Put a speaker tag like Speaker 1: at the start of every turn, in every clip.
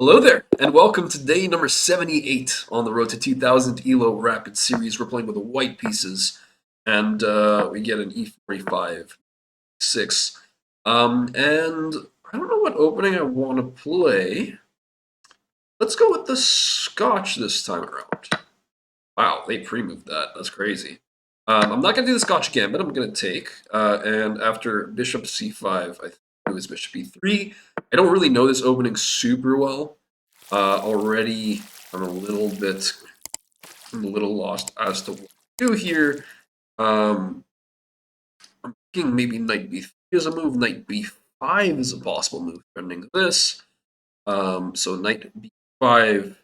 Speaker 1: Hello there, and welcome to day number 78 on the road to 2000 ELO Rapid Series. We're playing with the white pieces, and we get an E45 6. And I don't know what opening I want to play. Let's go with the Scotch this time around. Wow, they pre-moved that. That's crazy. I'm not going to do the Scotch again, but I'm going to take. And after Bishop C5, I think it was Bishop E3. I don't really know this opening super well. Already, I'm a little lost as to what to do here. I'm thinking maybe Knight B3 is a move. Knight B5 is a possible move, depending on this. So Knight B5.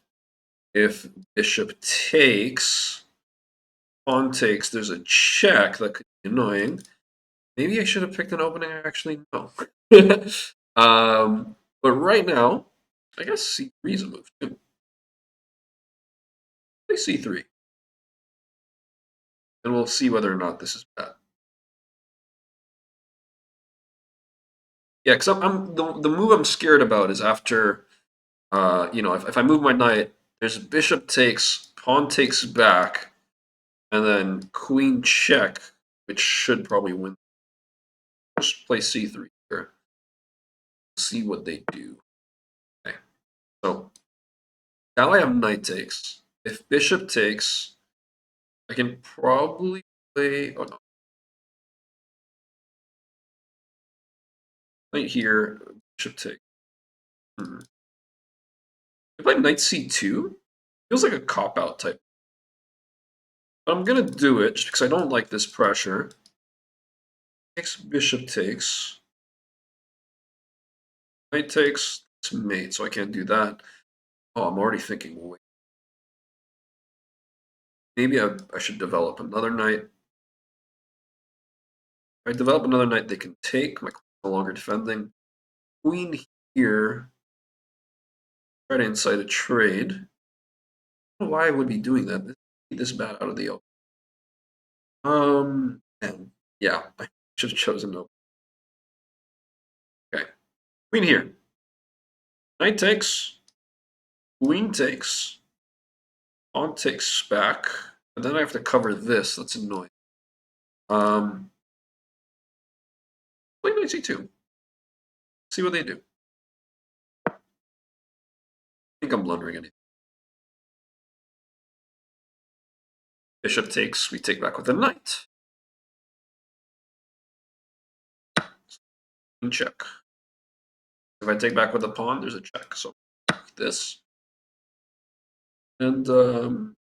Speaker 1: If Bishop takes, Pawn takes. There's a check that could be annoying. Maybe I should have picked an opening I actually know. But right now, I guess C3 is a move too. Play C3. And we'll see whether or not this is bad. Yeah, because I'm the move I'm scared about is after, if I move my knight, there's bishop takes, pawn takes back, and then queen check, which should probably win. Just play c3 here. See what they do. Okay, so now I have knight takes. If bishop takes, I can probably play. Oh no, knight here, bishop take. I play knight c2. Feels like a cop out type. But I'm gonna do it just because I don't like this pressure. Takes, bishop takes. Knight takes, it's mate, so I can't do that. Oh, I'm already thinking, wait. Maybe I should develop another knight. If I develop another knight, they can take. My queen's no longer defending. Queen here. Try to incite a trade. I don't know why I would be doing that. This bad out of the open. And yeah, I should have chosen no. Okay. Queen here. Knight takes. Queen takes. Pawn takes back. And then I have to cover this. That's annoying. Play knight c2. See what they do. I think I'm blundering anything. Bishop takes, we take back with a knight. Check. If I take back with a pawn, there's a check. So this. And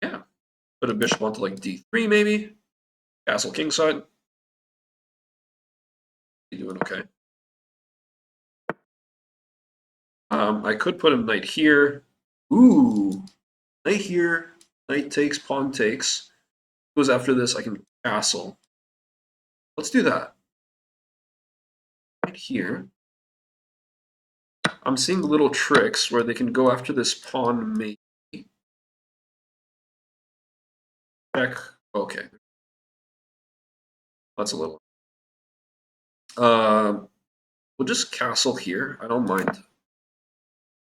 Speaker 1: yeah. Put a bishop onto like d3 maybe. Castle kingside. You doing okay? I could put a knight here. Ooh. Knight here. Knight takes, pawn takes. Goes after this, I can castle. Let's do that. Right here. I'm seeing little tricks where they can go after this pawn maybe. Check. Okay. That's a little. We'll just castle here. I don't mind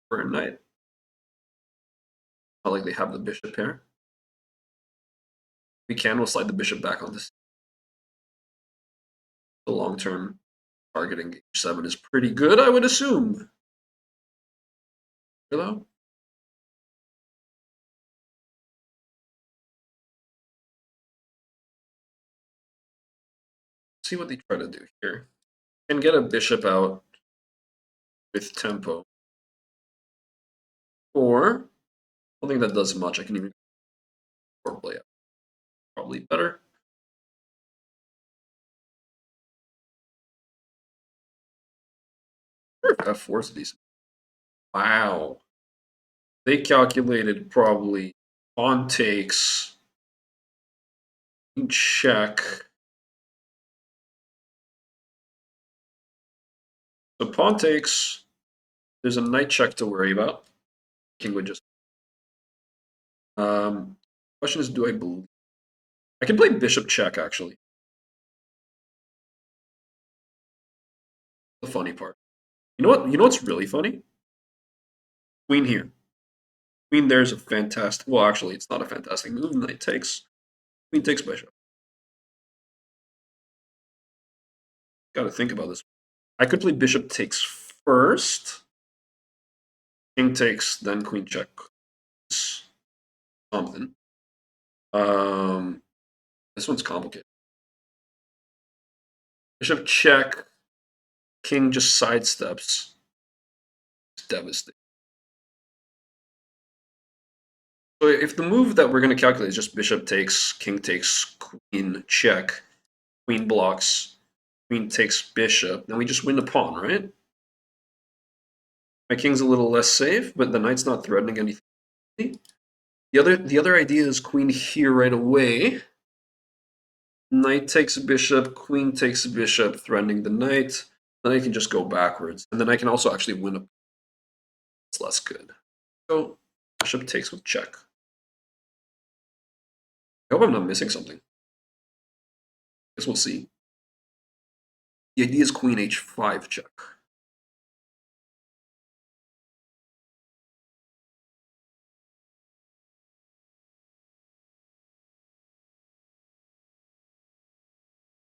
Speaker 1: for a knight. Not like they have the bishop here. We can. We'll slide the bishop back on this. The long-term targeting h7 is pretty good, I would assume. Hello? See what they try to do here. Can get a bishop out with tempo. Or, I don't think that does much. I can even play out. Probably better. F4 is decent. Wow. They calculated probably pawn takes, check. So pawn takes, there's a knight check to worry about. King would just. Question is, do I believe? I can play bishop check actually. The funny part. You know what? You know what's really funny? Queen here. Queen there's a fantastic. Well, actually, it's not a fantastic move. Knight takes. Queen takes bishop. Got to think about this. I could play bishop takes first. King takes, then queen check. Something. This one's complicated. Bishop check. King just sidesteps. It's devastating. So if the move that we're going to calculate is just bishop takes, king takes, queen check, queen blocks, queen takes bishop, then we just win the pawn, right? My king's a little less safe, but the knight's not threatening anything. The other idea is queen here right away. Knight takes a bishop, queen takes a bishop, threatening the knight. Then I can just go backwards. And then I can also actually win a. It's less good. So bishop takes with check. I hope I'm not missing something. Guess we'll see. The idea is queen h5 check.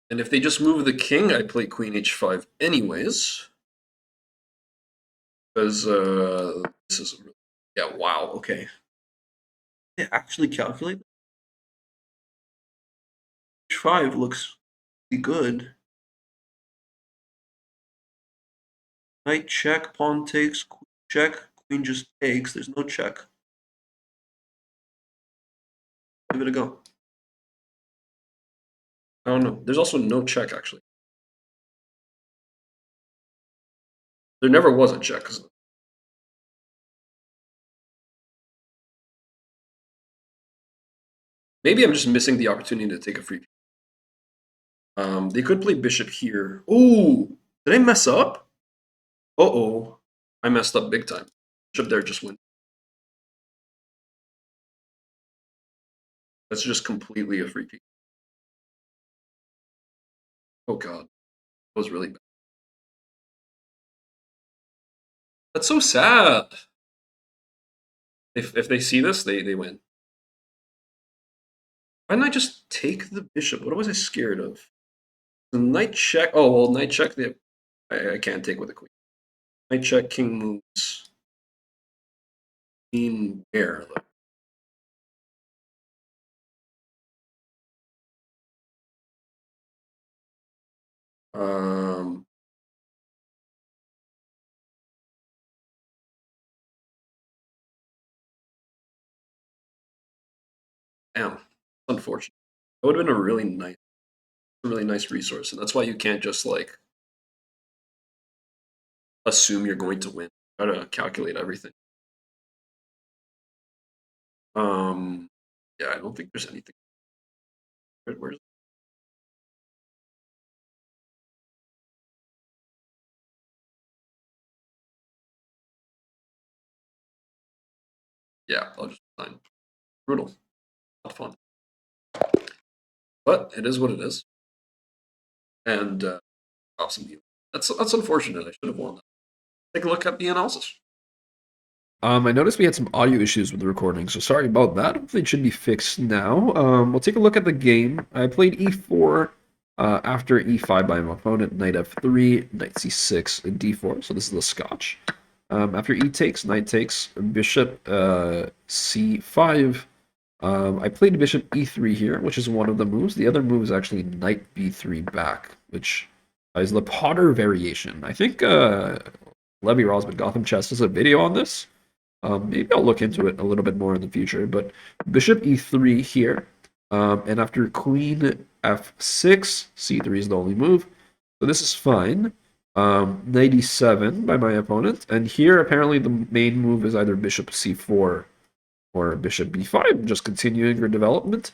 Speaker 1: And if they just move the king, I play queen h5 anyways. Because this is yeah, wow, okay. They actually calculate h5 looks pretty good. Knight check, pawn takes, queen check, queen just takes. There's no check. Give it a go. I don't know. There's also no check, actually. There never was a check. Maybe I'm just missing the opportunity to take a free. They could play bishop here. Oh, did I mess up? Uh-oh. I messed up big time. Bishop there just went. That's just completely a free piece. Oh god. That was really bad. That's so sad. If they see this, they win. Why didn't I just take the bishop? What was I scared of? The knight check. Oh, well, knight check. I can't take with a queen. Knight check, king moves. Queen where? Um, damn, unfortunate. That would have been a really nice resource, and that's why you can't just like assume you're going to win. You gotta calculate everything. Um, yeah, I don't think there's anything. Where's yeah, I'll just sign. Brutal, not fun, but it is what it is. And awesome. That's unfortunate. I should have won that. Take a look at the analysis. I noticed we had some audio issues with the recording, so sorry about that. Hopefully it should be fixed now. We'll take a look at the game. I played e4 after e5 by my opponent, knight f3, knight c6, and d4, so this is the Scotch. After e takes, knight takes, bishop c5. I played bishop e3 here, which is one of the moves. The other move is actually knight b3 back, which is the Potter variation. I think Levy Rosman Gotham Chess does a video on this. Maybe I'll look into it a little bit more in the future. But bishop e3 here, and after queen f6, c3 is the only move. So this is fine. Knight e7 by my opponent, and here apparently the main move is either bishop c4 or bishop b5, just continuing your development.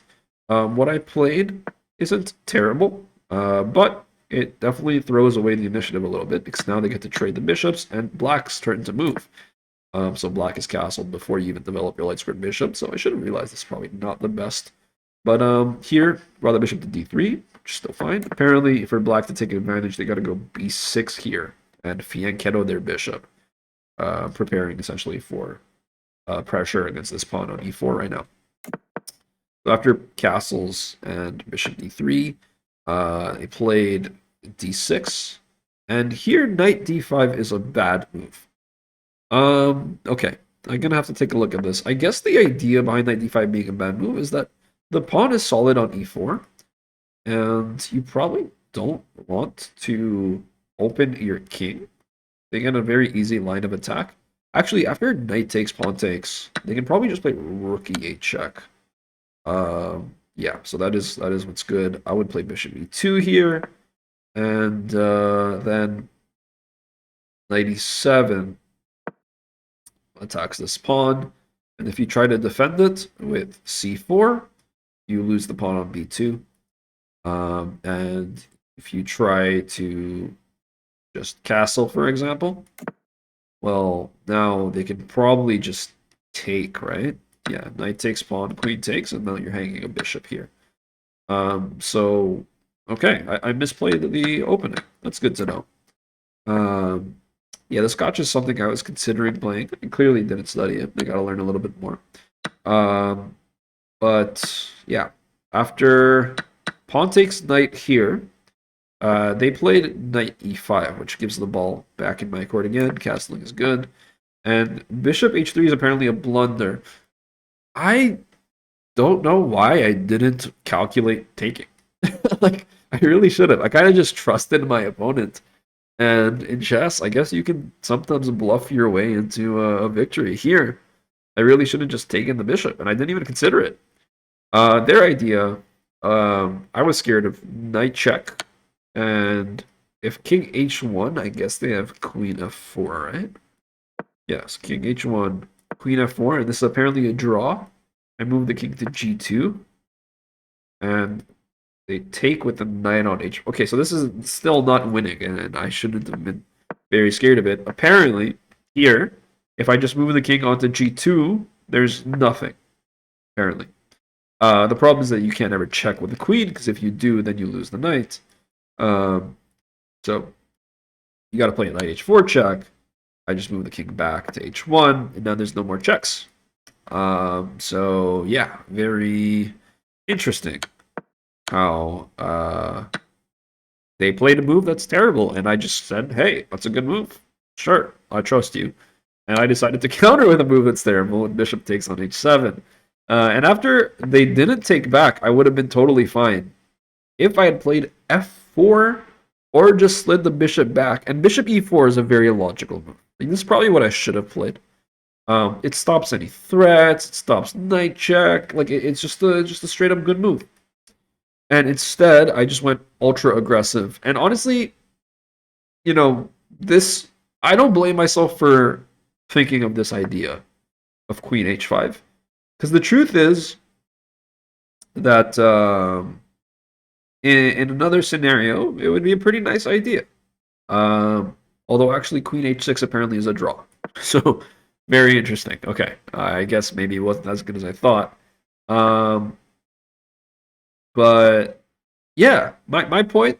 Speaker 1: What I played isn't terrible, but it definitely throws away the initiative a little bit because now they get to trade the bishops and black's turn to move. So black is castled before you even develop your light squared bishop, so I should have realized this is probably not the best. But here, rather bishop to d3, which is still fine. Apparently, for black to take advantage, they got to go b6 here and fianchetto their bishop.
Speaker 2: preparing essentially for pressure against this pawn on e4 right now. So after castles and bishop d3, they played d6, and here knight d5 is a bad move. Okay, I'm gonna have to take a look at this. I guess the idea behind knight d5 being a bad move is that the pawn is solid on e4, and you probably don't want to open your king. They get a very easy line of attack. Actually, after knight takes, pawn takes, they can probably just play rook e8 check. Yeah, so that is what's good. I would play bishop e2 here, and then knight e7 attacks this pawn. And if you try to defend it with c4, you lose the pawn on b2. And if you try to just castle, for example, well, now they can probably just take, right? Yeah, knight takes pawn, queen takes, and now you're hanging a bishop here. So, okay, I misplayed the opening. That's good to know. Yeah, the Scotch is something I was considering playing. I clearly didn't study it. I got to learn a little bit more. But yeah, after pawn takes knight here, they played knight e5, which gives the ball back in my court again. Castling is good. And bishop h3 is apparently a blunder. I don't know why I didn't calculate taking. Like, I really should have. I kind of just trusted my opponent. And in chess, I guess you can sometimes bluff your way into a victory. Here, I really should have just taken the bishop, and I didn't even consider it. Their idea, I was scared of knight check, and if king h1, I guess they have queen f4, right? Yes, king h1, queen f4, and this is apparently a draw. I move the king to g2, and they take with the knight on h. Okay, so this is still not winning, and I shouldn't have been very scared of it. Apparently, here, if I just move the king onto g2, there's nothing, apparently. The problem is that you can't ever check with the queen, because if you do, then you lose the knight. So you got to play a knight h4 check. I just move the king back to h1, and now there's no more checks. So yeah, very interesting how they played a move that's terrible, and I just said, hey, that's a good move. Sure, I trust you. And I decided to counter with a move that's terrible, and bishop takes on h7. And after they didn't take back, I would have been totally fine if I had played f4 or just slid the bishop back. And bishop e4 is a very logical move. Like, this is probably what I should have played. It stops any threats. It stops knight check. Like, it's just a straight up good move. And instead, I just went ultra aggressive. And honestly, this, I don't blame myself for thinking of this idea of queen h5. Because the truth is that in another scenario, it would be a pretty nice idea. Although actually queen h6 apparently is a draw. So very interesting. Okay, I guess maybe it wasn't as good as I thought. But yeah, my point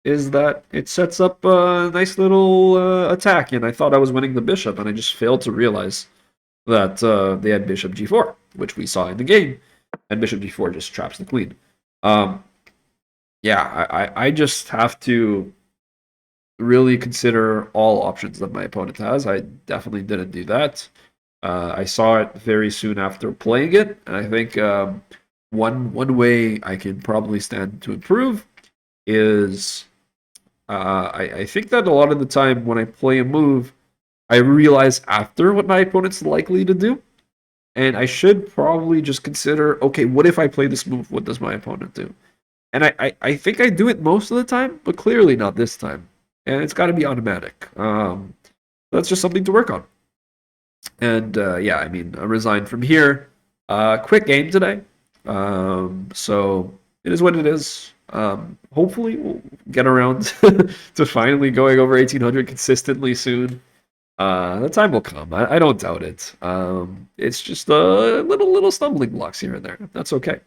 Speaker 2: is that it sets up a nice little attack, and I thought I was winning the bishop, and I just failed to realize that they had bishop g4, which we saw in the game, and bishop g4 just traps the queen. Yeah, I just have to really consider all options that my opponent has. I definitely didn't do that. I saw it very soon after playing it, and I think one way I can probably stand to improve is I think that a lot of the time when I play a move, I realize after what my opponent's likely to do. And I should probably just consider, okay, what if I play this move? What does my opponent do? And I think I do it most of the time, but clearly not this time. And it's got to be automatic. That's just something to work on. And yeah, I mean, I resigned from here. Quick game today. So it is what it is. Hopefully we'll get around to finally going over 1800 consistently soon. The time will come. I don't doubt it. It's just little stumbling blocks here and there. That's okay.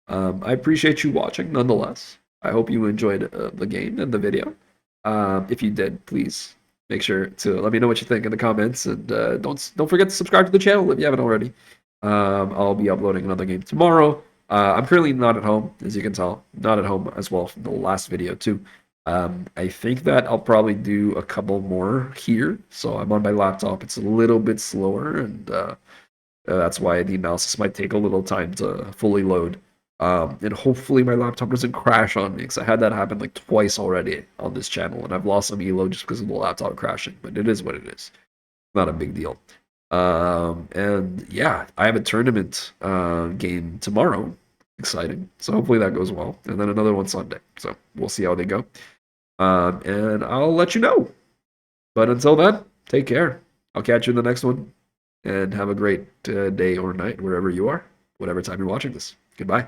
Speaker 2: I appreciate you watching nonetheless. I hope you enjoyed the game and the video. If you did, please make sure to let me know what you think in the comments, and don't forget to subscribe to the channel if you haven't already. I'll be uploading another game tomorrow. I'm currently not at home, as you can tell, not at home as well from the last video too. I think that I'll probably do a couple more here. So I'm on my laptop. It's a little bit slower, and that's why the analysis might take a little time to fully load. And hopefully my laptop doesn't crash on me, because I had that happen like twice already on this channel, and I've lost some elo just because of the laptop crashing. But it is what it is. Not a big deal. And yeah, I have a tournament game tomorrow. Exciting. So hopefully that goes well. And then another one Sunday. So we'll see how they go. And I'll let you know. But until then, take care. I'll catch you in the next one. And have a great day or night wherever you are, whatever time you're watching this. Goodbye.